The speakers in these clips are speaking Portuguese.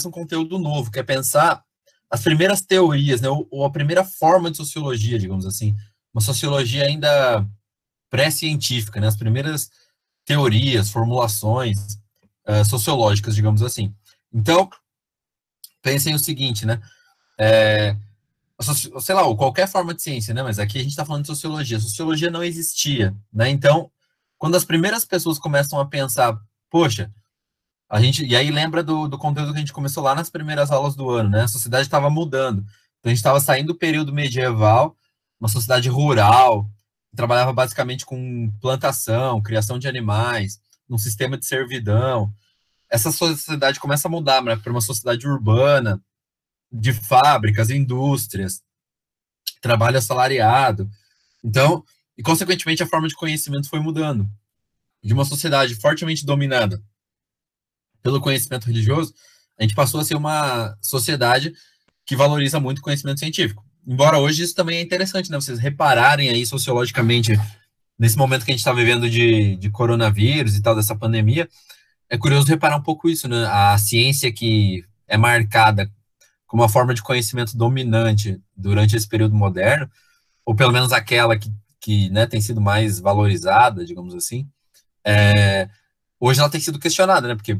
um conteúdo novo, que é pensar as primeiras teorias, né, ou a primeira forma de sociologia, digamos assim, uma sociologia ainda pré-científica, né, as primeiras teorias, formulações sociológicas, digamos assim. Então, pensem o seguinte, né, sei lá, qualquer forma de ciência, né, mas aqui a gente está falando de sociologia. Sociologia não existia, né, então, quando as primeiras pessoas começam a pensar, poxa, e aí lembra do conteúdo que a gente começou lá nas primeiras aulas do ano, né? A sociedade estava mudando. Então a gente estava saindo do período medieval, uma sociedade rural, que trabalhava basicamente com plantação, criação de animais, num sistema de servidão. Essa sociedade começa a mudar, né, para uma sociedade urbana, de fábricas, indústrias, trabalho assalariado. Então, e consequentemente a forma de conhecimento foi mudando. De uma sociedade fortemente dominada pelo conhecimento religioso, a gente passou a ser uma sociedade que valoriza muito o conhecimento científico. Embora hoje isso também é interessante, né? Vocês repararem aí sociologicamente, nesse momento que a gente está vivendo de coronavírus e tal, dessa pandemia, é curioso reparar um pouco isso, né? A ciência que é marcada como uma forma de conhecimento dominante durante esse período moderno, ou pelo menos aquela que né, tem sido mais valorizada, digamos assim, hoje ela tem sido questionada, né? Porque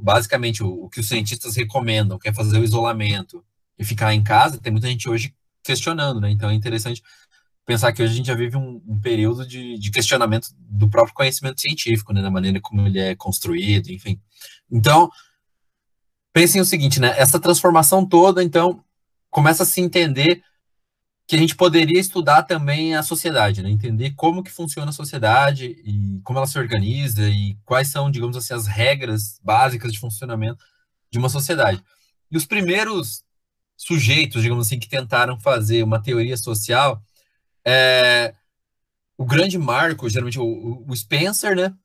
basicamente o que os cientistas recomendam, que é fazer o isolamento e ficar em casa, tem muita gente hoje questionando, né? Então é interessante pensar que hoje a gente já vive um período de questionamento do próprio conhecimento científico, né? Da maneira como ele é construído, enfim. Então, pensem o seguinte, né? Essa transformação toda, então, começa a se entender que a gente poderia estudar também a sociedade, né? Entender como que funciona a sociedade e como ela se organiza e quais são, digamos assim, as regras básicas de funcionamento de uma sociedade. E os primeiros sujeitos, digamos assim, que tentaram fazer uma teoria social, o grande marco, geralmente o Spencer, né?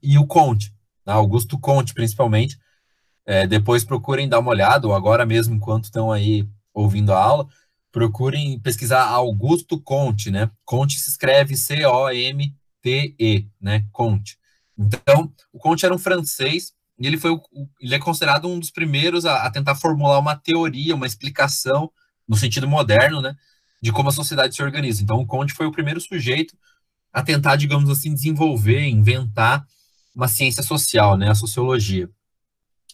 E o Comte, né? Augusto Comte, principalmente. Depois procurem dar uma olhada, ou agora mesmo, enquanto estão aí ouvindo a aula, procurem pesquisar Augusto Comte, né? Comte se escreve Comte, né? Comte. Então, o Comte era um francês e ele é considerado um dos primeiros a tentar formular uma teoria, uma explicação, no sentido moderno, né? De como a sociedade se organiza. Então, o Comte foi o primeiro sujeito a tentar, digamos assim, desenvolver, inventar uma ciência social, né? A sociologia.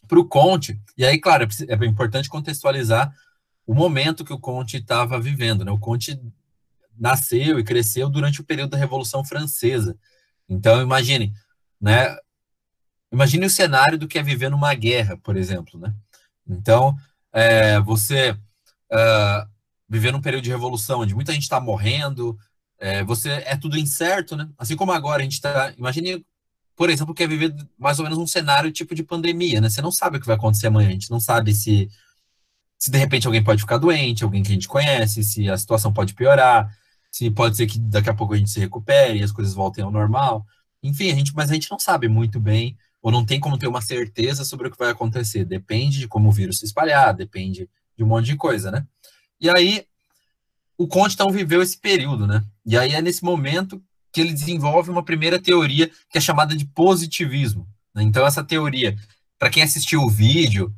Para o Comte, e aí, claro, é importante contextualizar o momento que o Comte estava vivendo, né? O Comte nasceu e cresceu durante o período da Revolução Francesa. Então, imagine, né? Imagine o cenário do que é viver numa guerra, por exemplo, né? Então, você viver num período de revolução, onde muita gente está morrendo, é tudo incerto, né? Assim como agora a gente está. Imagine, por exemplo, que é viver mais ou menos um cenário tipo de pandemia, né? Você não sabe o que vai acontecer amanhã, a gente não sabe se de repente alguém pode ficar doente, alguém que a gente conhece, se a situação pode piorar, se pode ser que daqui a pouco a gente se recupere e as coisas voltem ao normal. Enfim, mas a gente não sabe muito bem, ou não tem como ter uma certeza sobre o que vai acontecer. Depende de como o vírus se espalhar, depende de um monte de coisa, né? E aí, o Comte, então, viveu esse período, né? E aí é nesse momento que ele desenvolve uma primeira teoria que é chamada de positivismo, né? Então, essa teoria, para quem assistiu o vídeo,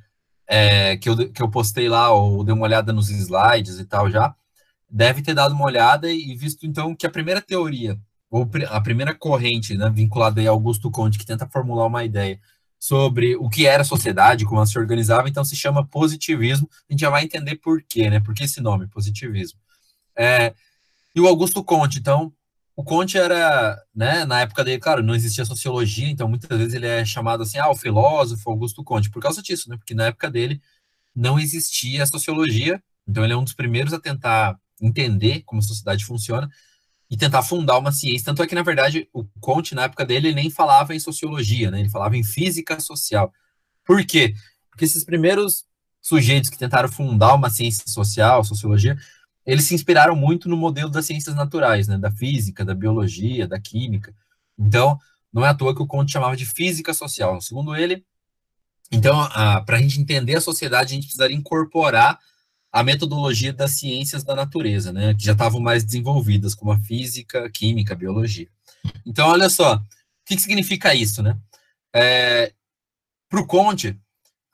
que eu postei lá, ou dei uma olhada nos slides e tal já, deve ter dado uma olhada e visto, então, que a primeira teoria, ou a primeira corrente, né, vinculada aí a Augusto Comte, que tenta formular uma ideia sobre o que era a sociedade, como ela se organizava, então se chama positivismo. A gente já vai entender por quê, né? Por que esse nome, positivismo. E o Augusto Comte, então, o Comte era, né, na época dele, claro, não existia sociologia, então muitas vezes ele é chamado assim, o filósofo Augusto Comte, por causa disso, né? Porque na época dele não existia sociologia, então ele é um dos primeiros a tentar entender como a sociedade funciona e tentar fundar uma ciência. Tanto é que, na verdade, o Comte, na época dele, ele nem falava em sociologia, né? Ele falava em física social. Por quê? Porque esses primeiros sujeitos que tentaram fundar uma ciência social, sociologia, eles se inspiraram muito no modelo das ciências naturais, né? Da física, da biologia, da química. Então, não é à toa que o Comte chamava de física social. Segundo ele, então, para a gente entender a sociedade, a gente precisaria incorporar a metodologia das ciências da natureza, né, que já estavam mais desenvolvidas, como a física, a química, a biologia. Então, olha só, o que significa isso, né? Para o Comte,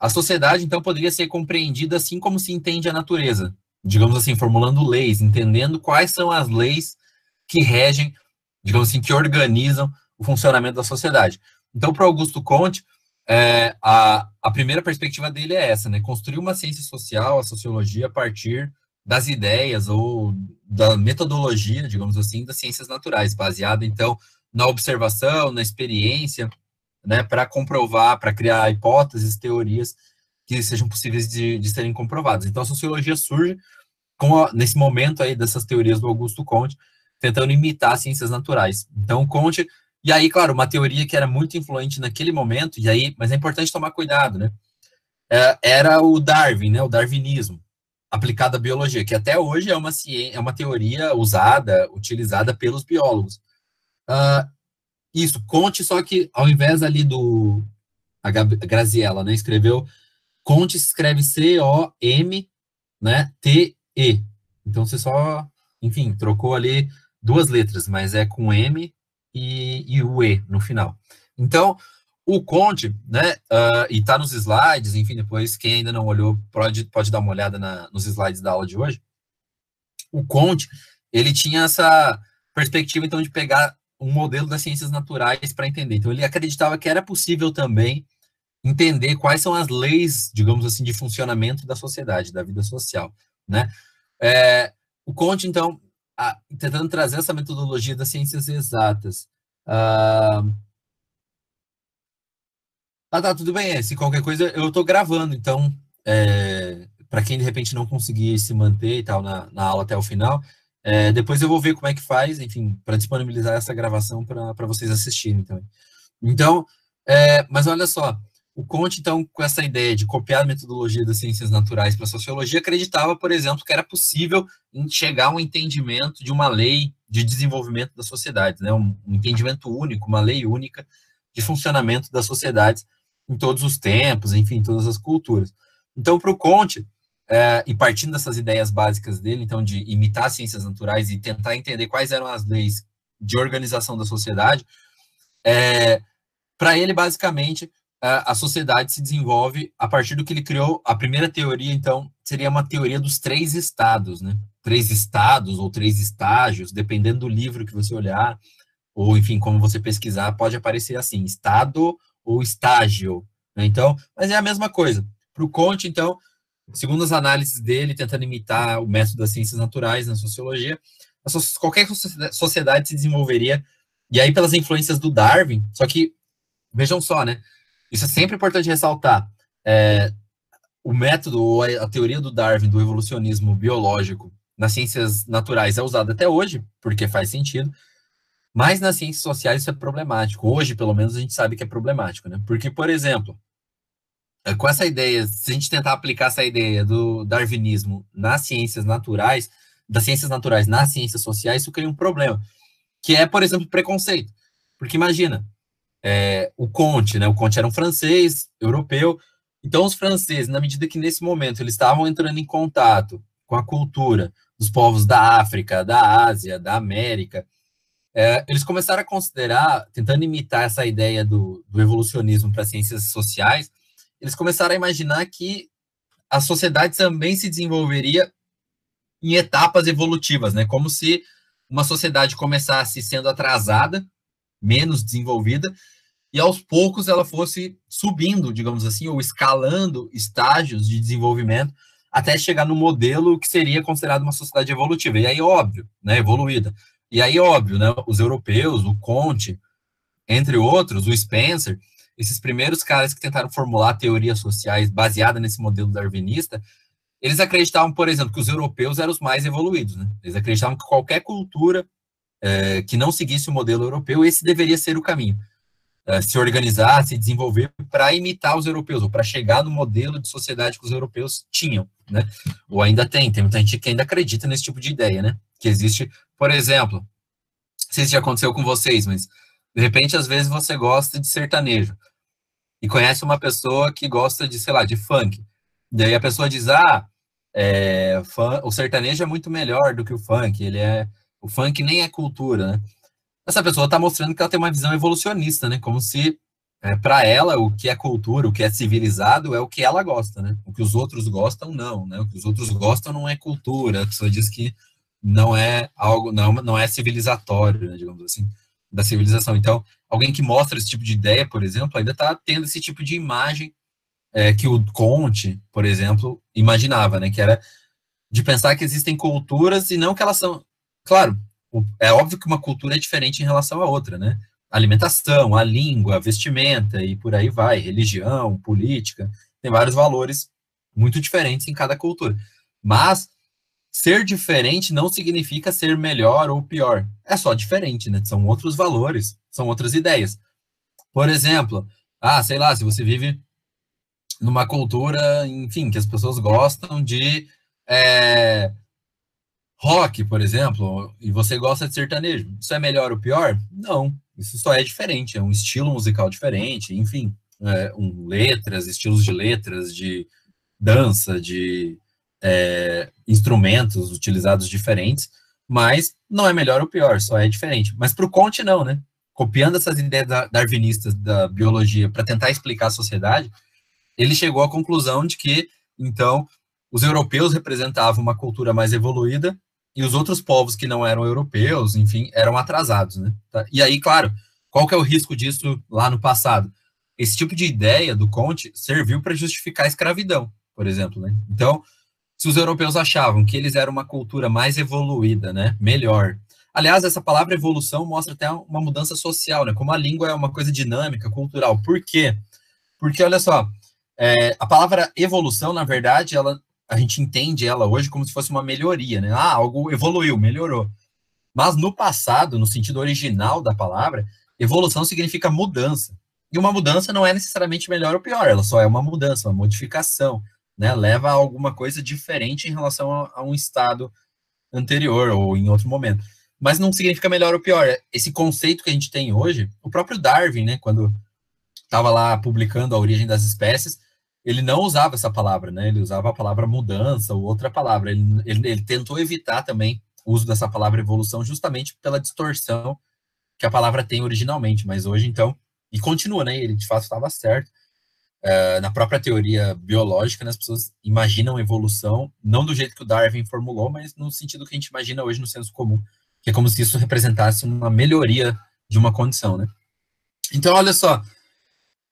A sociedade, então, poderia ser compreendida assim como se entende a natureza, digamos assim, formulando leis, entendendo quais são as leis que regem, digamos assim, que organizam o funcionamento da sociedade. Então, para Augusto Comte, a primeira perspectiva dele é essa, né? Construir uma ciência social, a sociologia, a partir das ideias ou da metodologia, digamos assim, das ciências naturais, baseada, então, na observação, na experiência, né, para comprovar, para criar hipóteses, teorias que sejam possíveis de serem comprovadas. Então, a sociologia surge nesse momento aí dessas teorias do Augusto Comte, tentando imitar as ciências naturais. Então, Comte, e aí, claro, uma teoria que era muito influente naquele momento, e aí, mas é importante tomar cuidado, né? Era o Darwin, né? O darwinismo, aplicado à biologia, que até hoje é uma ciência, é uma teoria usada, utilizada pelos biólogos. Isso, Comte, só que ao invés ali a Graziella, né, escreveu, Comte se escreve C-O-M, né, T-E. Então você só, enfim, trocou ali duas letras, mas é com M e o E no final. Então, o Comte, né, e tá nos slides, enfim, depois quem ainda não olhou pode dar uma olhada nos slides da aula de hoje. O Comte, ele tinha essa perspectiva, então, de pegar um modelo das ciências naturais para entender. Então, ele acreditava que era possível também entender quais são as leis, digamos assim, de funcionamento da sociedade, da vida social, né? O Comte, então, tentando trazer essa metodologia das ciências exatas. Tá, tudo bem, se qualquer coisa, eu estou gravando, então, para quem de repente não conseguir se manter e tal na aula até o final, depois eu vou ver como é que faz, enfim, para disponibilizar essa gravação para vocês assistirem também. Então, mas olha só, o Comte, então, com essa ideia de copiar a metodologia das ciências naturais para a sociologia, acreditava, por exemplo, que era possível chegar a um entendimento de uma lei de desenvolvimento das sociedades, né? Um entendimento único, uma lei única de funcionamento das sociedades em todos os tempos, enfim, em todas as culturas. Então, para o Comte, e partindo dessas ideias básicas dele, então, de imitar as ciências naturais e tentar entender quais eram as leis de organização da sociedade, para ele, basicamente, a sociedade se desenvolve a partir do que ele criou. A primeira teoria, então, seria uma teoria dos 3 estados, né? 3 estados ou 3 estágios, dependendo do livro que você olhar, ou, enfim, como você pesquisar, pode aparecer assim, estado ou estágio, né? Então, mas é a mesma coisa. Para o Comte, então, segundo as análises dele, tentando imitar o método das ciências naturais na sociologia, qualquer sociedade se desenvolveria, e aí pelas influências do Darwin, só que, vejam só, né? Isso é sempre importante ressaltar. O método, ou a teoria do Darwin, do evolucionismo biológico, nas ciências naturais é usada até hoje, porque faz sentido, mas nas ciências sociais isso é problemático. Hoje, pelo menos, a gente sabe que é problemático, né? Porque, por exemplo, com essa ideia, se a gente tentar aplicar essa ideia do darwinismo nas ciências naturais, das ciências naturais nas ciências sociais, isso cria um problema, que é, por exemplo, preconceito. Porque imagina, o Comte, né? O Comte era um francês, europeu. Então, os franceses, na medida que nesse momento eles estavam entrando em contato com a cultura dos povos da África, da Ásia, da América, eles começaram a considerar, tentando imitar essa ideia do evolucionismo para ciências sociais, eles começaram a imaginar que a sociedade também se desenvolveria em etapas evolutivas, né? Como se uma sociedade começasse sendo atrasada, menos desenvolvida, e aos poucos ela fosse subindo, digamos assim, ou escalando estágios de desenvolvimento até chegar no modelo que seria considerado uma sociedade evolutiva. E aí, óbvio, né, evoluída. E aí, óbvio, né, os europeus, o Comte, entre outros, o Spencer, esses primeiros caras que tentaram formular teorias sociais baseadas nesse modelo darwinista, eles acreditavam, por exemplo, que os europeus eram os mais evoluídos, né? Eles acreditavam que qualquer cultura que não seguisse o modelo europeu, esse deveria ser o caminho. Se organizar, se desenvolver para imitar os europeus, ou para chegar no modelo de sociedade que os europeus tinham, né? Ou ainda tem muita gente que ainda acredita nesse tipo de ideia, né? Que existe, por exemplo, não sei se já aconteceu com vocês, mas de repente, às vezes, você gosta de sertanejo e conhece uma pessoa que gosta de, sei lá, de funk. Daí a pessoa diz, o sertanejo é muito melhor do que o funk, o funk nem é cultura, né? Essa pessoa está mostrando que ela tem uma visão evolucionista, né? Como se para ela, o que é cultura, o que é civilizado, é o que ela gosta, né? O que os outros gostam, não, né? O que os outros gostam não é cultura. A pessoa diz que não é algo, não é civilizatório, né, digamos assim, da civilização. Então, alguém que mostra esse tipo de ideia, por exemplo, ainda está tendo esse tipo de imagem que o Comte, por exemplo, imaginava, né? Que era de pensar que existem culturas e não que elas são. Claro, é óbvio que uma cultura é diferente em relação à outra, né? A alimentação, a língua, a vestimenta e por aí vai, religião, política, tem vários valores muito diferentes em cada cultura. Mas ser diferente não significa ser melhor ou pior. É só diferente, né? São outros valores, são outras ideias. Por exemplo, sei lá, se você vive numa cultura, enfim, que as pessoas gostam de é, rock, por exemplo, e você gosta de sertanejo. Isso é melhor ou pior? Não. Isso só é diferente, é um estilo musical diferente, enfim, letras, estilos de letras, de dança, de instrumentos utilizados diferentes, mas não é melhor ou pior, só é diferente. Mas para o Comte, não, né? Copiando essas ideias darwinistas da biologia para tentar explicar a sociedade, ele chegou à conclusão de que, então, os europeus representavam uma cultura mais evoluída e os outros povos que não eram europeus, enfim, eram atrasados, né? Tá? E aí, claro, qual que é o risco disso lá no passado? Esse tipo de ideia do Comte serviu para justificar a escravidão, por exemplo, né? Então, se os europeus achavam que eles eram uma cultura mais evoluída, né, melhor. Aliás, essa palavra evolução mostra até uma mudança social, né? Como a língua é uma coisa dinâmica, cultural. Por quê? Porque, olha só, a palavra evolução, na verdade, a gente entende ela hoje como se fosse uma melhoria, né? Algo evoluiu, melhorou. Mas no passado, no sentido original da palavra, evolução significa mudança. E uma mudança não é necessariamente melhor ou pior, ela só é uma mudança, uma modificação, né? Leva a alguma coisa diferente em relação a um estado anterior ou em outro momento. Mas não significa melhor ou pior. Esse conceito que a gente tem hoje, o próprio Darwin, né, quando estava lá publicando A Origem das Espécies, ele não usava essa palavra, né? Ele usava a palavra mudança ou outra palavra. Ele tentou evitar também o uso dessa palavra evolução justamente pela distorção que a palavra tem originalmente, mas hoje, então, e continua, né? Ele de fato estava certo. Na própria teoria biológica, né, as pessoas imaginam evolução, não do jeito que o Darwin formulou, mas no sentido que a gente imagina hoje no senso comum, que é como se isso representasse uma melhoria de uma condição, né? Então, olha só,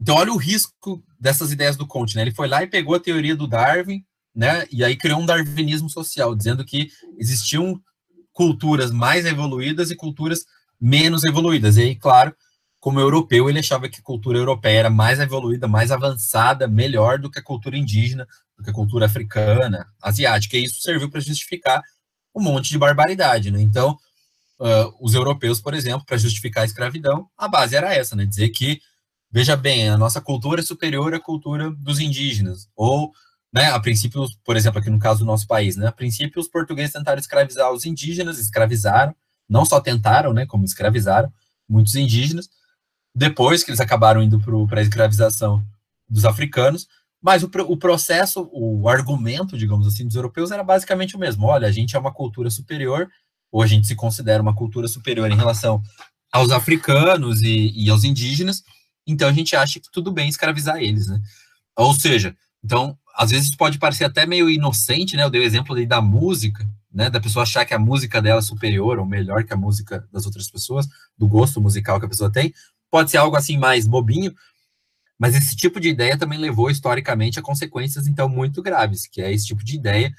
então, olha o risco dessas ideias do Comte, né? Ele foi lá e pegou a teoria do Darwin, né? E aí criou um darwinismo social, dizendo que existiam culturas mais evoluídas e culturas menos evoluídas. E aí, claro, como europeu, ele achava que a cultura europeia era mais evoluída, mais avançada, melhor do que a cultura indígena, do que a cultura africana, asiática. E isso serviu para justificar um monte de barbaridade, né? Então, os europeus, por exemplo, para justificar a escravidão, a base era essa, né? Dizer que veja bem, a nossa cultura é superior à cultura dos indígenas. Ou, né, a princípio, por exemplo, aqui no caso do nosso país, né, a princípio os portugueses tentaram escravizar os indígenas, escravizaram, não só tentaram, né, como escravizaram muitos indígenas, depois que eles acabaram indo para a escravização dos africanos, mas o processo, o argumento, digamos assim, dos europeus era basicamente o mesmo. Olha, a gente é uma cultura superior, ou a gente se considera uma cultura superior em relação aos africanos e aos indígenas, então a gente acha que tudo bem escravizar eles, né? Ou seja, então, às vezes pode parecer até meio inocente, né? Eu dei o exemplo aí da música, né? Da pessoa achar que a música dela é superior ou melhor que a música das outras pessoas, do gosto musical que a pessoa tem. Pode ser algo assim mais bobinho, mas esse tipo de ideia também levou historicamente a consequências, então, muito graves, que é esse tipo de ideia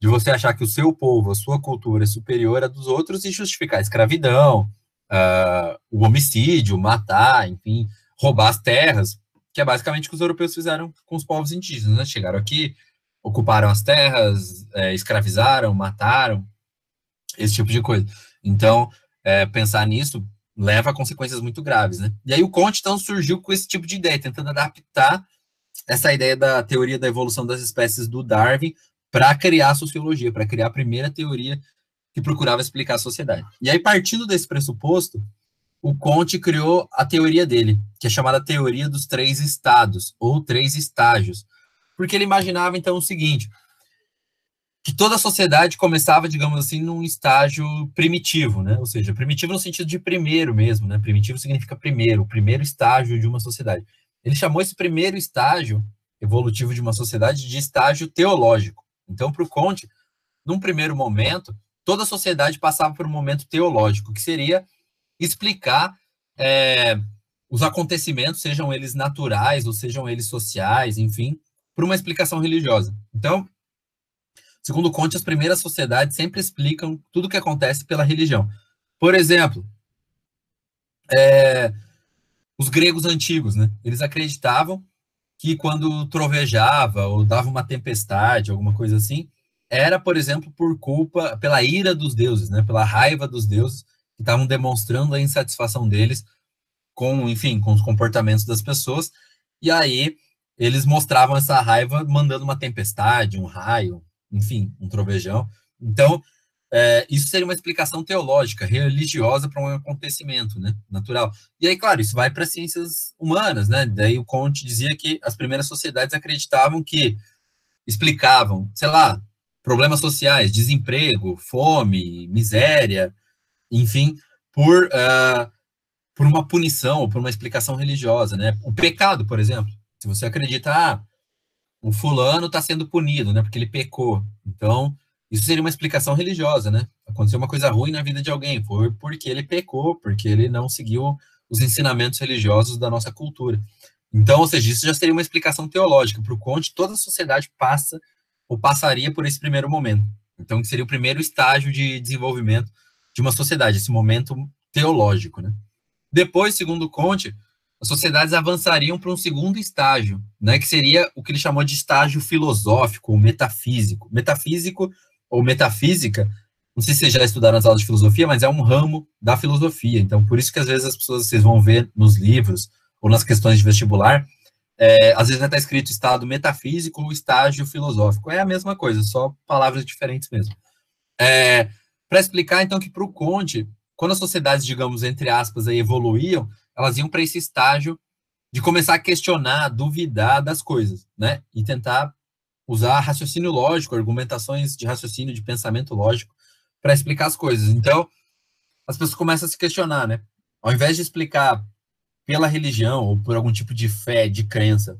de você achar que o seu povo, a sua cultura é superior à dos outros e justificar a escravidão, o homicídio, matar, enfim, roubar as terras, que é basicamente o que os europeus fizeram com os povos indígenas, né? Chegaram aqui, ocuparam as terras, escravizaram, mataram, esse tipo de coisa. Então, pensar nisso leva a consequências muito graves, né? E aí o Comte, então, surgiu com esse tipo de ideia, tentando adaptar essa ideia da teoria da evolução das espécies do Darwin para criar a sociologia, para criar a primeira teoria que procurava explicar a sociedade. E aí, partindo desse pressuposto, o Comte criou a teoria dele, que é chamada teoria dos três estados, ou três estágios, porque ele imaginava, então, o seguinte, que que toda a sociedade começava, digamos assim, num estágio primitivo, né? Ou seja, primitivo no sentido de primeiro mesmo, né? Primitivo significa primeiro, o primeiro estágio de uma sociedade. Ele chamou esse primeiro estágio evolutivo de uma sociedade de estágio teológico. Então, para o Comte, num primeiro momento, toda a sociedade passava por um momento teológico, que seria explicar os acontecimentos, sejam eles naturais ou sejam eles sociais, enfim, por uma explicação religiosa. Então, segundo Comte, as primeiras sociedades sempre explicam tudo o que acontece pela religião. Por exemplo, os gregos antigos, né? Eles acreditavam que quando trovejava ou dava uma tempestade, alguma coisa assim, era, por exemplo, pela ira dos deuses, né? Pela raiva dos deuses que estavam demonstrando a insatisfação deles com, enfim, com os comportamentos das pessoas. E aí eles mostravam essa raiva mandando uma tempestade, um raio, enfim, um trovejão. Então, isso seria uma explicação teológica, religiosa para um acontecimento, né, natural. E aí, claro, isso vai para as ciências humanas, né? Daí o Comte dizia que as primeiras sociedades acreditavam que explicavam, sei lá, problemas sociais, desemprego, fome, miséria, enfim, por uma punição ou por uma explicação religiosa, né? O pecado, por exemplo. Se você acredita, o fulano está sendo punido, né? Porque ele pecou. Então, isso seria uma explicação religiosa, né? Aconteceu uma coisa ruim na vida de alguém, foi porque ele pecou, porque ele não seguiu os ensinamentos religiosos da nossa cultura. Então, ou seja, isso já seria uma explicação teológica. Para o Comte, toda a sociedade passa ou passaria por esse primeiro momento. Então, que seria o primeiro estágio de desenvolvimento de uma sociedade, esse momento teológico, né? Depois, segundo Comte, as sociedades avançariam para um segundo estágio, né, que seria o que ele chamou de estágio filosófico ou metafísico. Metafísico ou metafísica, não sei se vocês já estudaram nas aulas de filosofia, mas é um ramo da filosofia. Então, por isso que às vezes as pessoas, vocês vão ver nos livros ou nas questões de vestibular, às vezes vai estar escrito estado metafísico ou estágio filosófico. É a mesma coisa, só palavras diferentes mesmo. Para explicar, então, que para o Comte, quando as sociedades, digamos, entre aspas, aí, evoluíam, elas iam para esse estágio de começar a questionar, duvidar das coisas, né? E tentar usar raciocínio lógico, argumentações de raciocínio, de pensamento lógico, para explicar as coisas. Então, as pessoas começam a se questionar, né? Ao invés de explicar pela religião ou por algum tipo de fé, de crença,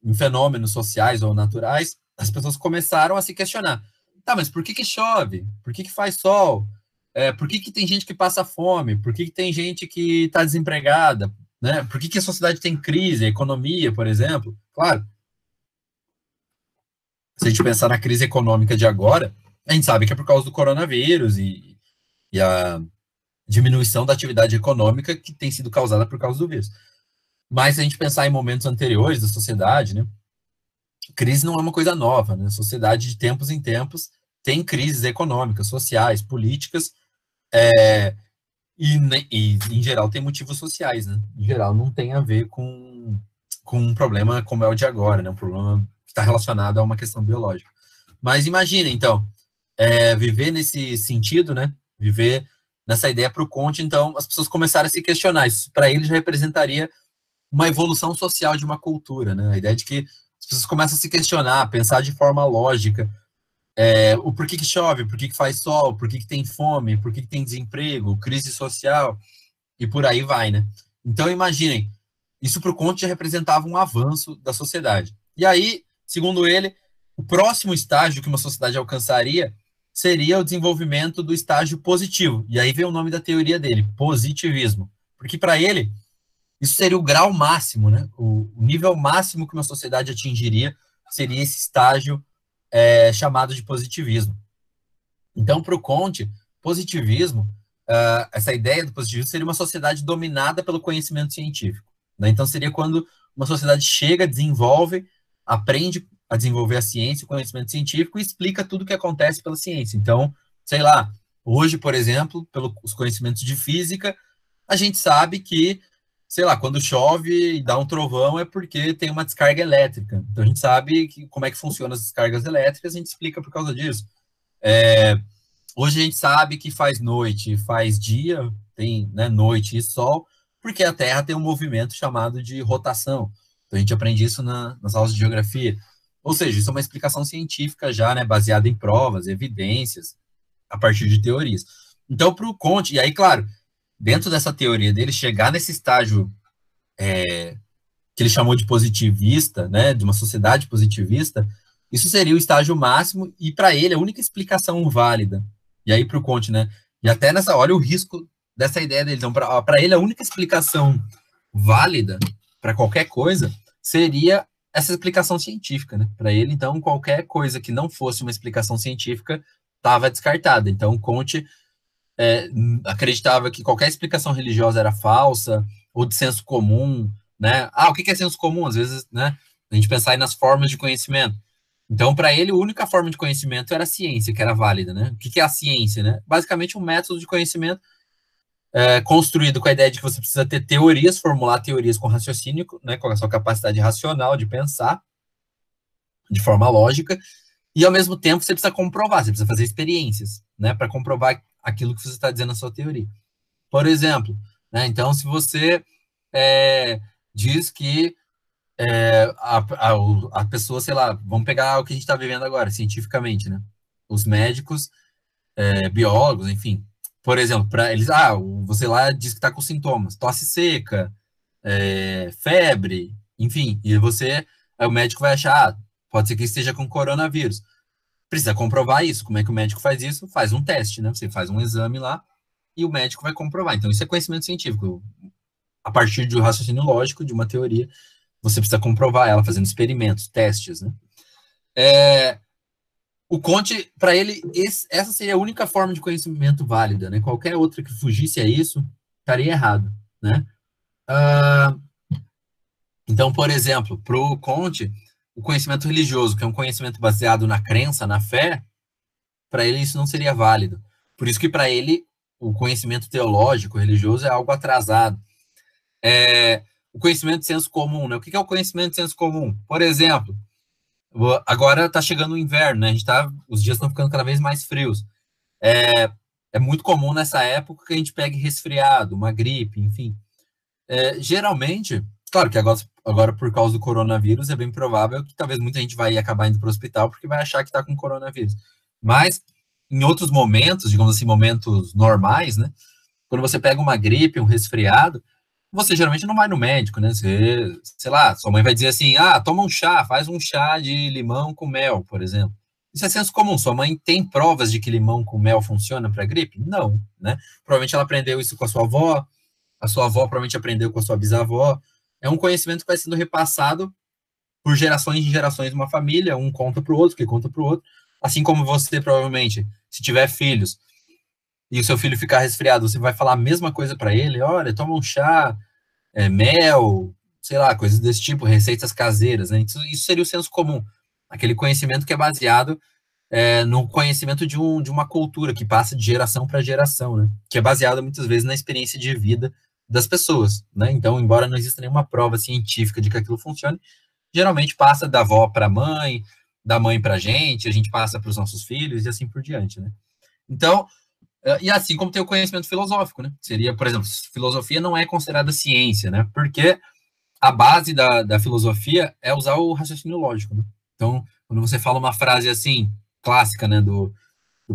em fenômenos sociais ou naturais, as pessoas começaram a se questionar. Tá, mas por que chove? Por que faz sol? Por que tem gente que passa fome? Por que tem gente que está desempregada? Né? Por que a sociedade tem crise? A economia, por exemplo? Claro, se a gente pensar na crise econômica de agora, a gente sabe que é por causa do coronavírus e a diminuição da atividade econômica que tem sido causada por causa do vírus. Mas se a gente pensar em momentos anteriores da sociedade, né? Crise não é uma coisa nova, né? A sociedade de tempos em tempos tem crises econômicas, sociais, políticas, e em geral tem motivos sociais, né? Em geral não tem a ver com um problema como é o de agora, né? Um problema que está relacionado a uma questão biológica. Mas imagina, então, viver nesse sentido, né? Viver nessa ideia para o Comte, então as pessoas começaram a se questionar. Isso para ele já representaria uma evolução social de uma cultura, né? A ideia de que as pessoas começam a se questionar, pensar de forma lógica, o porquê que chove, porquê que faz sol, porquê que tem fome, porquê que tem desemprego, crise social, e por aí vai, né? Então, imaginem, isso para o Comte já representava um avanço da sociedade. E aí, segundo ele, o próximo estágio que uma sociedade alcançaria seria o desenvolvimento do estágio positivo. E aí vem o nome da teoria dele, positivismo. Porque para ele, isso seria o grau máximo, né? O nível máximo que uma sociedade atingiria seria esse estágio chamado de positivismo. Então, para o Comte, positivismo, essa ideia do positivismo seria uma sociedade dominada pelo conhecimento científico. Né? Então, seria quando uma sociedade chega, desenvolve, aprende a desenvolver a ciência, o conhecimento científico e explica tudo o que acontece pela ciência. Então, sei lá, hoje, por exemplo, pelos conhecimentos de física, a gente sabe que, sei lá, quando chove e dá um trovão é porque tem uma descarga elétrica. Então a gente sabe como é que funcionam as descargas elétricas, a gente explica por causa disso. Hoje a gente sabe que faz noite, faz dia, tem, né, noite e sol, porque a Terra tem um movimento chamado de rotação. Então a gente aprende isso nas aulas de geografia. Ou seja, isso é uma explicação científica já, né, baseada em provas, evidências, a partir de teorias. Então, para o Comte, e aí, claro, dentro dessa teoria dele, chegar nesse estágio que ele chamou de positivista, né, de uma sociedade positivista, isso seria o estágio máximo e para ele a única explicação válida. E aí para o Comte, né, e até nessa, olha o risco dessa ideia dele. Então, para ele a única explicação válida para qualquer coisa seria essa explicação científica, né? Para ele, então, qualquer coisa que não fosse uma explicação científica estava descartada. Então, Comte acreditava que qualquer explicação religiosa era falsa ou de senso comum, né? Ah, o que é senso comum? Às vezes, né? A gente pensar aí nas formas de conhecimento. Então, para ele, a única forma de conhecimento era a ciência, que era válida, né? O que é a ciência, né? Basicamente, um método de conhecimento construído com a ideia de que você precisa ter teorias, formular teorias com raciocínio, né? Com a sua capacidade racional de pensar de forma lógica, e ao mesmo tempo você precisa comprovar, você precisa fazer experiências, né? Para comprovar aquilo que você está dizendo na sua teoria. Por exemplo, né? Então, se você diz que a pessoa, sei lá, vamos pegar o que a gente está vivendo agora, cientificamente, né? Os médicos, biólogos, enfim. Por exemplo, para eles, você lá diz que está com sintomas, tosse seca, febre, enfim, e você, aí o médico vai achar, pode ser que esteja com coronavírus. Precisa comprovar isso. Como é que o médico faz isso? Faz um teste, né? Você faz um exame lá e o médico vai comprovar. Então, isso é conhecimento científico. A partir de um raciocínio lógico, de uma teoria, você precisa comprovar ela fazendo experimentos, testes, né? O Comte, para ele, essa seria a única forma de conhecimento válida, né? Qualquer outra que fugisse a isso, estaria errado, né? Então, por exemplo, para o Comte, o conhecimento religioso, que é um conhecimento baseado na crença, na fé, para ele isso não seria válido. Por isso que para ele o conhecimento teológico, religioso é algo atrasado. O conhecimento de senso comum, né? O que é o conhecimento de senso comum? Por exemplo, agora está chegando o inverno, né? Os dias estão ficando cada vez mais frios. É muito comum nessa época que a gente pegue resfriado, uma gripe, enfim. Geralmente, claro que agora por causa do coronavírus é bem provável que talvez muita gente vai acabar indo para o hospital porque vai achar que está com coronavírus. Mas em outros momentos, digamos assim, momentos normais, né? Quando você pega uma gripe, um resfriado, você geralmente não vai no médico, né? Você, sei lá, sua mãe vai dizer assim, toma um chá, faz um chá de limão com mel, por exemplo. Isso é senso comum. Sua mãe tem provas de que limão com mel funciona para gripe? Não, né? Provavelmente ela aprendeu isso com a sua avó provavelmente aprendeu com a sua bisavó. É um conhecimento que vai sendo repassado por gerações e gerações de uma família, um conta para o outro, que conta para o outro. Assim como você, provavelmente, se tiver filhos e o seu filho ficar resfriado, você vai falar a mesma coisa para ele: olha, toma um chá, mel, sei lá, coisas desse tipo, receitas caseiras, né? Isso seria o senso comum, aquele conhecimento que é baseado no conhecimento de uma cultura que passa de geração para geração, né? Que é baseada muitas vezes na experiência de vida das pessoas, né? Então, embora não exista nenhuma prova científica de que aquilo funcione, geralmente passa da avó para a mãe, da mãe para a gente passa para os nossos filhos e assim por diante, né? Então, e assim como tem o conhecimento filosófico, né? Seria, por exemplo, filosofia não é considerada ciência, né? Porque a base da filosofia é usar o raciocínio lógico, né? Então, quando você fala uma frase assim, clássica, né, do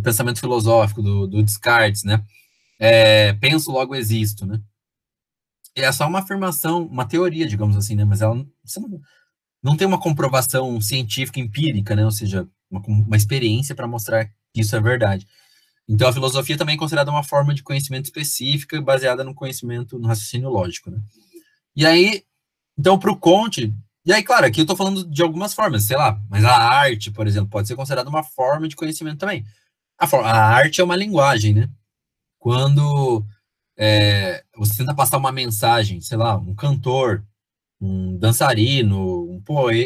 pensamento filosófico, do Descartes, né? Penso, logo existo, né? E é só uma afirmação, uma teoria, digamos assim, né? Mas você não tem uma comprovação científica empírica, né? Ou seja, uma experiência para mostrar que isso é verdade. Então, a filosofia também é considerada uma forma de conhecimento específica baseada no conhecimento, no raciocínio lógico, né? E aí, então, para o Comte, e aí, claro, aqui eu estou falando de algumas formas, sei lá, mas a arte, por exemplo, pode ser considerada uma forma de conhecimento também. A arte é uma linguagem, né? Quando você tenta passar uma mensagem, sei lá, um cantor, um dançarino,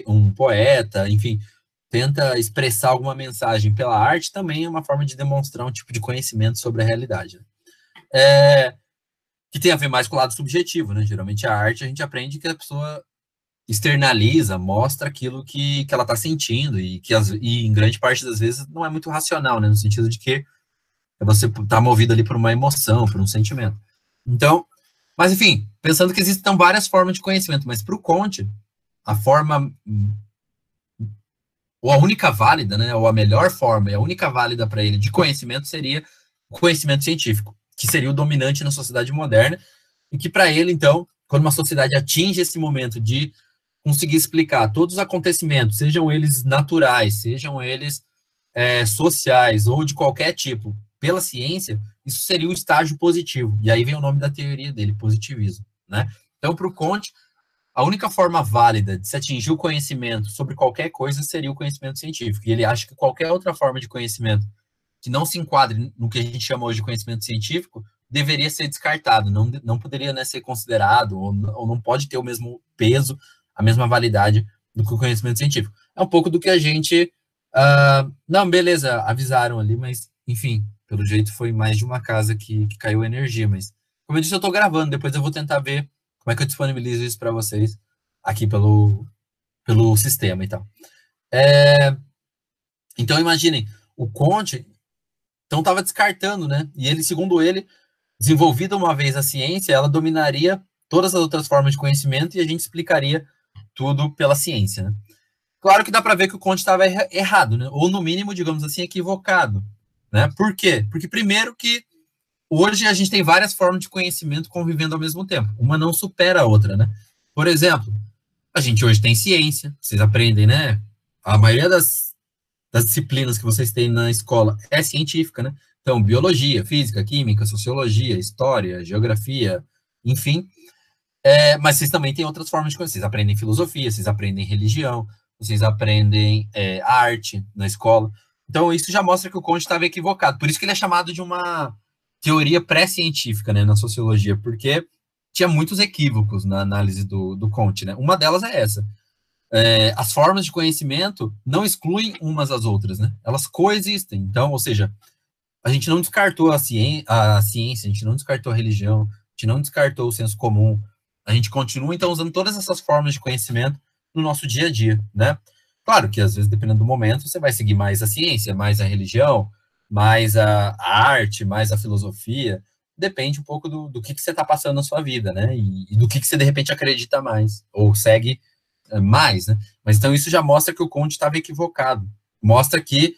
um poeta, enfim, tenta expressar alguma mensagem pela arte, também é uma forma de demonstrar um tipo de conhecimento sobre a realidade, né? Que tem a ver mais com o lado subjetivo, né? Geralmente a arte a gente aprende que a pessoa externaliza, mostra aquilo que ela está sentindo e em grande parte das vezes não é muito racional, né? No sentido de que você está movido ali por uma emoção, por um sentimento. Então, mas enfim, pensando que existem várias formas de conhecimento, mas para o Comte, a forma ou a única válida, né, ou a melhor forma, e a única válida para ele de conhecimento seria o conhecimento científico, que seria o dominante na sociedade moderna, e que para ele, então, quando uma sociedade atinge esse momento de conseguir explicar todos os acontecimentos, sejam eles naturais, sejam eles sociais ou de qualquer tipo, pela ciência, isso seria o estágio positivo. E aí vem o nome da teoria dele, positivismo, né? Então, para o Comte, a única forma válida de se atingir o conhecimento sobre qualquer coisa seria o conhecimento científico. E ele acha que qualquer outra forma de conhecimento que não se enquadre no que a gente chama hoje de conhecimento científico deveria ser descartado, não poderia, né, ser considerado, ou não pode ter o mesmo peso, a mesma validade do que o conhecimento científico. É um pouco do que a gente. Não, beleza, avisaram ali, mas, enfim, pelo jeito foi mais de uma casa que caiu energia. Mas, como eu disse, eu estou gravando, depois eu vou tentar ver como é que eu disponibilizo isso para vocês aqui pelo sistema e tal. Então, imaginem, o Conte então estava descartando, né? E ele, segundo ele, desenvolvida uma vez a ciência, ela dominaria todas as outras formas de conhecimento e a gente explicaria tudo pela ciência, né? Claro que dá para ver que o Conte estava errado, né? Ou no mínimo, digamos assim, equivocado, né? Por quê? Porque primeiro que hoje a gente tem várias formas de conhecimento convivendo ao mesmo tempo. Uma não supera a outra, né? Por exemplo, a gente hoje tem ciência, vocês aprendem, né? A maioria das disciplinas que vocês têm na escola é científica, né? Então, biologia, física, química, sociologia, história, geografia, enfim. Mas vocês também têm outras formas de conhecer. Vocês aprendem filosofia, vocês aprendem religião, vocês aprendem arte na escola. Então, isso já mostra que o Conte estava equivocado. Por isso que ele é chamado de uma teoria pré-científica, né, na sociologia, porque tinha muitos equívocos na análise do Conte, né? Uma delas é essa. As formas de conhecimento não excluem umas às outras, né? Elas coexistem. Então, ou seja, a gente não descartou a ciência, a gente não descartou a religião, a gente não descartou o senso comum. A gente continua, então, usando todas essas formas de conhecimento no nosso dia a dia, né? Claro que, às vezes, dependendo do momento, você vai seguir mais a ciência, mais a religião, mais a arte, mais a filosofia. Depende um pouco do que você está passando na sua vida, né? E do que você, de repente, acredita mais, ou segue mais, né? Mas, então, isso já mostra que o Conte estava equivocado. Mostra que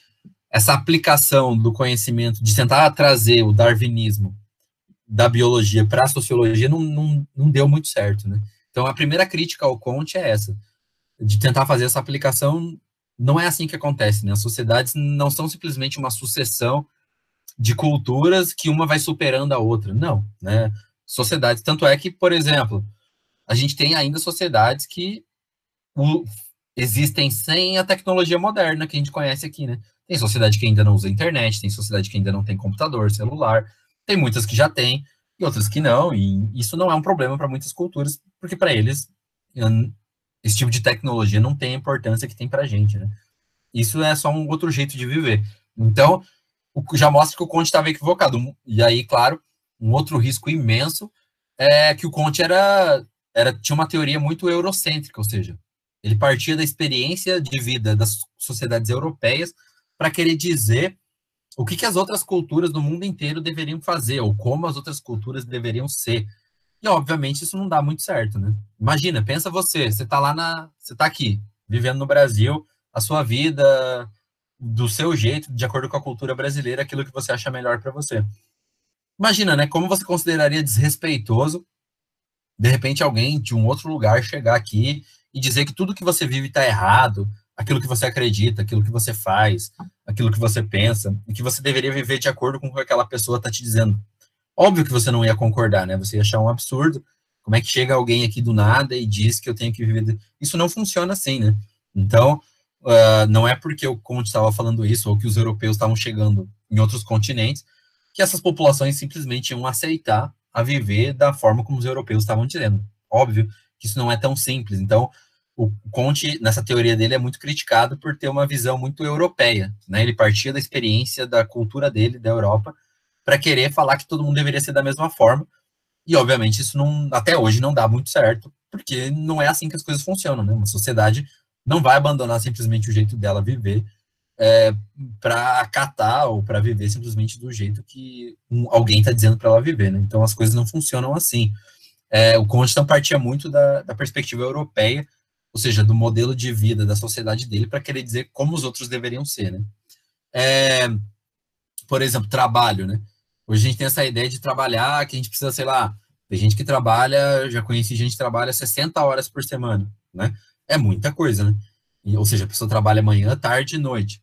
essa aplicação do conhecimento, de tentar trazer o darwinismo da biologia para a sociologia, não deu muito certo, né? Então, a primeira crítica ao Conte é essa, de tentar fazer essa aplicação. Não é assim que acontece, né? As sociedades não são simplesmente uma sucessão de culturas que uma vai superando a outra, não, né? Sociedades, tanto é que, por exemplo, a gente tem ainda sociedades que existem sem a tecnologia moderna que a gente conhece aqui, né? Tem sociedade que ainda não usa internet, tem sociedade que ainda não tem computador, celular, tem muitas que já têm e outras que não, e isso não é um problema para muitas culturas, porque para eles esse tipo de tecnologia não tem a importância que tem para a gente, né? Isso é só um outro jeito de viver. Então, já mostra que o Conte estava equivocado. E aí, claro, um outro risco imenso é que o Conte tinha uma teoria muito eurocêntrica, ou seja, ele partia da experiência de vida das sociedades europeias para querer dizer o que as outras culturas do mundo inteiro deveriam fazer, ou como as outras culturas deveriam ser. E, obviamente, isso não dá muito certo, né? Imagina, pensa você tá você tá aqui, vivendo no Brasil, a sua vida do seu jeito, de acordo com a cultura brasileira, aquilo que você acha melhor para você. Imagina, né? Como você consideraria desrespeitoso, de repente, alguém de um outro lugar chegar aqui e dizer que tudo que você vive está errado, aquilo que você acredita, aquilo que você faz, aquilo que você pensa, e que você deveria viver de acordo com o que aquela pessoa está te dizendo. Óbvio que você não ia concordar, né? Você ia achar um absurdo. Como é que chega alguém aqui do nada e diz que eu tenho que viver... Isso não funciona assim, né? Então, não é porque o Conte estava falando isso, ou que os europeus estavam chegando em outros continentes, que essas populações simplesmente iam aceitar a viver da forma como os europeus estavam dizendo. Óbvio que isso não é tão simples. Então, o Conte, nessa teoria dele, é muito criticado por ter uma visão muito europeia, né? Ele partia da experiência da cultura dele, da Europa, para querer falar que todo mundo deveria ser da mesma forma. E, obviamente, isso até hoje não dá muito certo, porque não é assim que as coisas funcionam, né? Uma sociedade não vai abandonar simplesmente o jeito dela viver para acatar ou para viver simplesmente do jeito que alguém está dizendo para ela viver, né? Então, as coisas não funcionam assim. O Conte partia muito da perspectiva europeia ou seja, do modelo de vida da sociedade dele para querer dizer como os outros deveriam ser, né? É, por exemplo, trabalho, né? Hoje a gente tem essa ideia de trabalhar, que a gente precisa, sei lá, tem gente que trabalha, já conheci gente que trabalha 60 horas por semana, né? É muita coisa, né? Ou seja, a pessoa trabalha manhã, tarde e noite,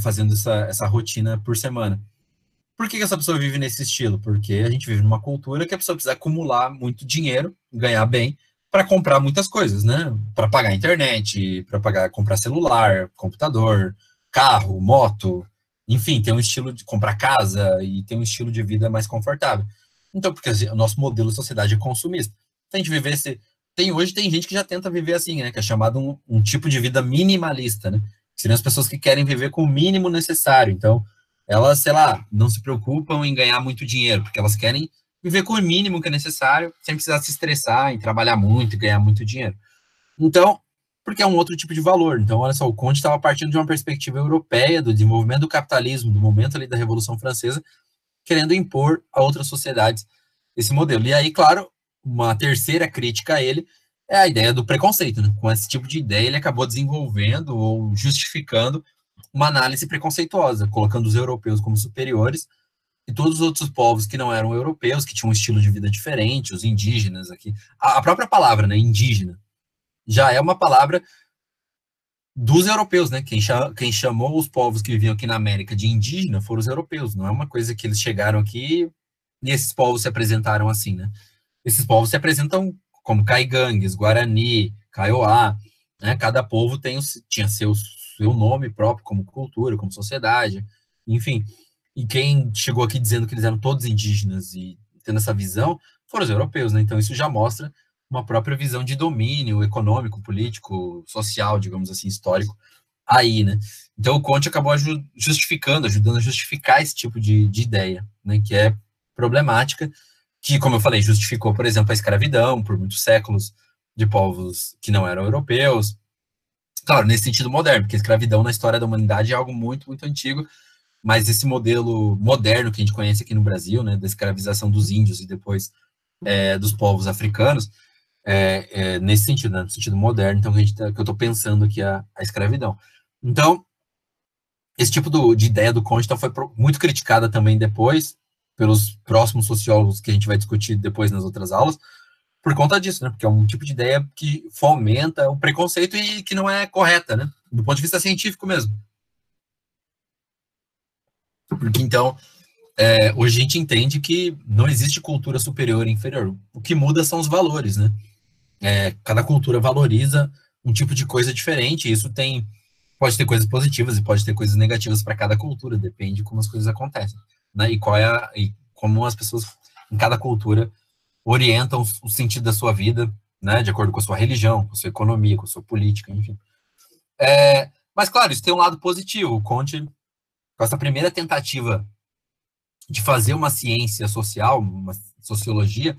fazendo essa rotina por semana. Por que que essa pessoa vive nesse estilo? Porque a gente vive numa cultura que a pessoa precisa acumular muito dinheiro, ganhar bem, para comprar muitas coisas, né? Para pagar a internet, para pagar, comprar celular, computador, carro, moto, enfim, tem um estilo de comprar casa e tem um estilo de vida mais confortável. Então, porque assim, o nosso modelo de sociedade é consumista. Se a gente vivesse. Hoje tem gente que já tenta viver assim, né? Que é chamado um tipo de vida minimalista, né? Seriam as pessoas que querem viver com o mínimo necessário. Então, elas, sei lá, não se preocupam em ganhar muito dinheiro, porque elas querem viver com o mínimo que é necessário, sem precisar se estressar em trabalhar muito e ganhar muito dinheiro. Então, porque é um outro tipo de valor. Então, olha só, o Conte estava partindo de uma perspectiva europeia, do desenvolvimento do capitalismo, do momento ali da Revolução Francesa, querendo impor a outras sociedades esse modelo. E aí, claro, uma terceira crítica a ele é a ideia do preconceito, né? Com esse tipo de ideia, ele acabou desenvolvendo ou justificando uma análise preconceituosa, colocando os europeus como superiores e todos os outros povos que não eram europeus, que tinham um estilo de vida diferente, os indígenas aqui. A própria palavra, né, indígena, já é uma palavra dos europeus, né? Quem chamou os povos que viviam aqui na América de indígena foram os europeus, não é uma coisa que eles chegaram aqui e esses povos se apresentaram assim, né? Esses povos se apresentam como caigangues, guarani, kaiowá, né? Cada povo tinha seu nome próprio como cultura, como sociedade, enfim. E quem chegou aqui dizendo que eles eram todos indígenas e tendo essa visão foram os europeus, né? Então isso já mostra uma própria visão de domínio econômico, político, social, digamos assim, histórico, aí, né? Então o Conte acabou justificando, ajudando a justificar esse tipo de ideia, né? Que é problemática, que, como eu falei, justificou, por exemplo, a escravidão por muitos séculos de povos que não eram europeus. Claro, nesse sentido moderno, porque a escravidão na história da humanidade é algo muito, muito antigo, mas esse modelo moderno que a gente conhece aqui no Brasil, né, da escravização dos índios e depois dos povos africanos, nesse sentido, né, no sentido moderno, então que eu estou pensando aqui a escravidão. Então, esse tipo de ideia do Conte então, foi muito criticada também depois pelos próximos sociólogos que a gente vai discutir depois nas outras aulas, por conta disso, né? Porque é um tipo de ideia que fomenta o preconceito e que não é correta, né? Do ponto de vista científico mesmo. Porque então, hoje a gente entende que não existe cultura superior e inferior. O que muda são os valores, né? Cada cultura valoriza um tipo de coisa diferente. E isso pode ter coisas positivas e pode ter coisas negativas para cada cultura. Depende de como as coisas acontecem, né? E como as pessoas em cada cultura orientam o sentido da sua vida, né, de acordo com a sua religião, com a sua economia, com a sua política, enfim. Mas, claro, isso tem um lado positivo. O Conte, com essa primeira tentativa de fazer uma ciência social, uma sociologia,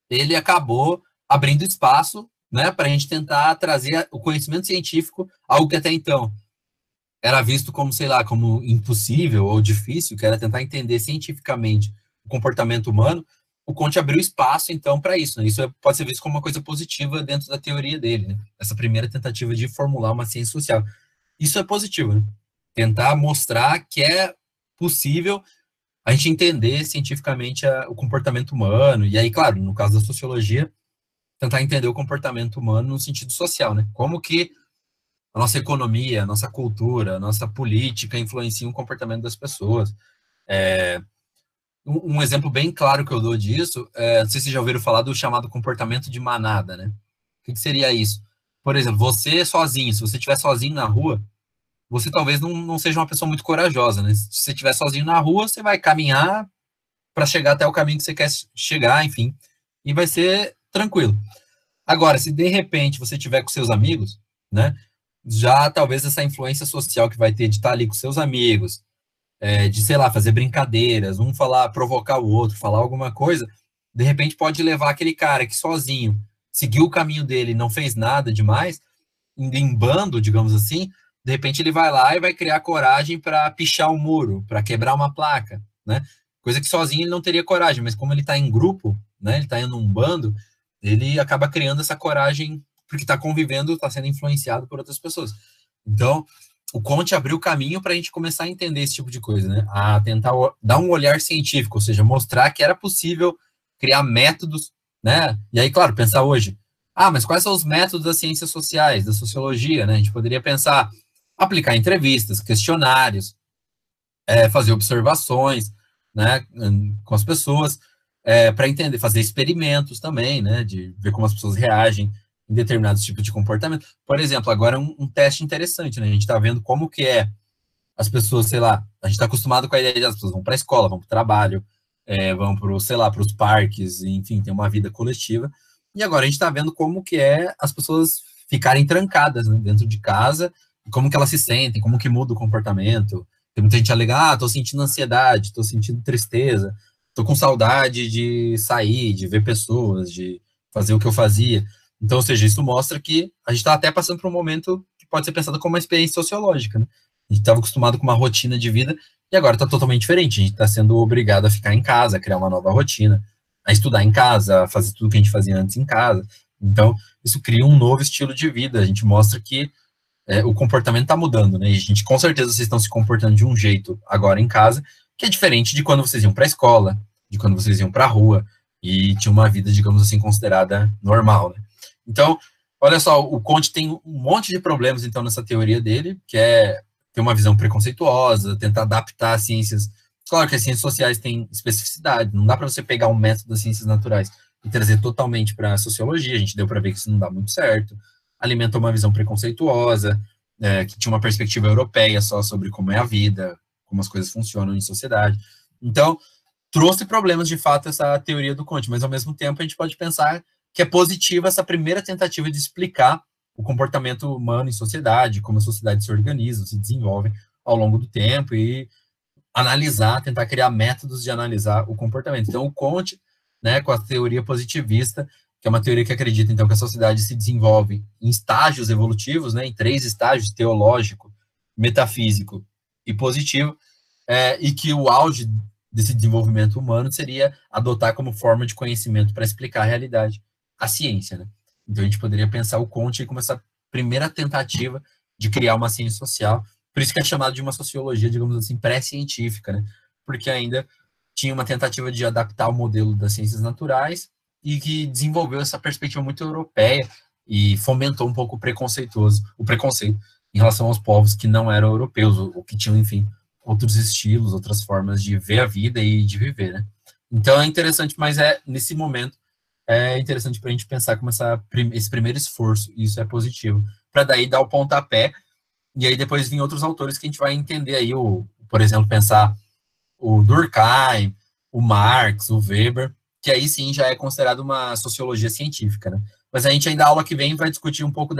ele acabou abrindo espaço, né, para a gente tentar trazer o conhecimento científico, algo que até então era visto como, sei lá, como impossível ou difícil, que era tentar entender cientificamente o comportamento humano. O Conte abriu espaço, então, para isso. Né? Isso pode ser visto como uma coisa positiva dentro da teoria dele, né? Essa primeira tentativa de formular uma ciência social. Isso é positivo, né? Tentar mostrar que é possível a gente entender cientificamente o comportamento humano. E aí, claro, no caso da sociologia, tentar entender o comportamento humano no sentido social, né? Como que a nossa economia, a nossa cultura, a nossa política influenciam o comportamento das pessoas. Um exemplo bem claro que eu dou disso, não sei se vocês já ouviram falar do chamado comportamento de manada, né? O que seria isso? Por exemplo, você sozinho, se você estiver sozinho na rua, você talvez não seja uma pessoa muito corajosa, né? Se você estiver sozinho na rua, você vai caminhar para chegar até o caminho que você quer chegar, enfim, e vai ser tranquilo. Agora, se de repente você estiver com seus amigos, né? Já talvez essa influência social que vai ter de estar ali com seus amigos, de, sei lá, fazer brincadeiras, um falar, provocar o outro, falar alguma coisa, de repente pode levar aquele cara que sozinho seguiu o caminho dele, não fez nada demais, indo em bando, digamos assim, de repente ele vai lá e vai criar coragem para pichar um muro, para quebrar uma placa, né? Coisa que sozinho ele não teria coragem, mas como ele está em grupo, né? Ele está em um bando, ele acaba criando essa coragem porque está convivendo, está sendo influenciado por outras pessoas. Então, o Conte abriu o caminho para a gente começar a entender esse tipo de coisa, né? A tentar dar um olhar científico, ou seja, mostrar que era possível criar métodos, né? E aí, claro, pensar hoje, mas quais são os métodos das ciências sociais, da sociologia, né? A gente poderia pensar, aplicar entrevistas, questionários, fazer observações, né, com as pessoas, para entender, fazer experimentos também, né, de ver como as pessoas reagem em determinados tipos de comportamento. Por exemplo, agora um teste interessante, né, a gente está vendo como que as pessoas, sei lá, a gente está acostumado com a ideia de as pessoas vão para a escola, vão para o trabalho, vão para, sei lá, para os parques, enfim, tem uma vida coletiva, e agora a gente está vendo como que as pessoas ficarem trancadas, né, dentro de casa, como que elas se sentem, como que muda o comportamento. Tem muita gente que alega, tô sentindo ansiedade, tô sentindo tristeza, tô com saudade de sair, de ver pessoas, de fazer o que eu fazia. Então, ou seja, isso mostra que a gente está até passando por um momento que pode ser pensado como uma experiência sociológica, né? A gente estava acostumado com uma rotina de vida e agora está totalmente diferente. A gente está sendo obrigado a ficar em casa, a criar uma nova rotina, a estudar em casa, a fazer tudo que a gente fazia antes em casa. Então, isso cria um novo estilo de vida. A gente mostra que o comportamento está mudando, né? E a gente, com certeza, vocês estão se comportando de um jeito agora em casa, que é diferente de quando vocês iam para a escola, de quando vocês iam para a rua e tinham uma vida, digamos assim, considerada normal, né? Então, olha só, o Conte tem um monte de problemas, então, nessa teoria dele, que é ter uma visão preconceituosa, tentar adaptar as ciências. Claro que as ciências sociais têm especificidade, não dá para você pegar um método das ciências naturais e trazer totalmente para a sociologia, a gente deu para ver que isso não dá muito certo. Alimentou uma visão preconceituosa, que tinha uma perspectiva europeia só sobre como é a vida, como as coisas funcionam em sociedade. Então, trouxe problemas, de fato, essa teoria do Conte, mas, ao mesmo tempo, a gente pode pensar que é positiva essa primeira tentativa de explicar o comportamento humano em sociedade, como a sociedade se organiza, se desenvolve ao longo do tempo e analisar, tentar criar métodos de analisar o comportamento. Então, o Conte, né, com a teoria positivista, que é uma teoria que acredita, então, que a sociedade se desenvolve em estágios evolutivos, né, em 3 estágios, teológico, metafísico e positivo, e que o auge desse desenvolvimento humano seria adotar como forma de conhecimento para explicar a realidade a ciência, né? Então, a gente poderia pensar o Conte como essa primeira tentativa de criar uma ciência social, por isso que é chamado de uma sociologia, digamos assim, pré-científica, né? Porque ainda tinha uma tentativa de adaptar o modelo das ciências naturais e que desenvolveu essa perspectiva muito europeia e fomentou um pouco o preconceito em relação aos povos que não eram europeus, ou que tinham, enfim, outros estilos, outras formas de ver a vida e de viver, né? Então é interessante, mas nesse momento é interessante para a gente pensar como esse primeiro esforço, e isso é positivo, para daí dar o pontapé, e aí depois vir outros autores que a gente vai entender aí, por exemplo, pensar o Durkheim, o Marx, o Weber, que aí sim já é considerado uma sociologia científica, né? Mas a gente ainda, a aula que vem, vai discutir um pouco da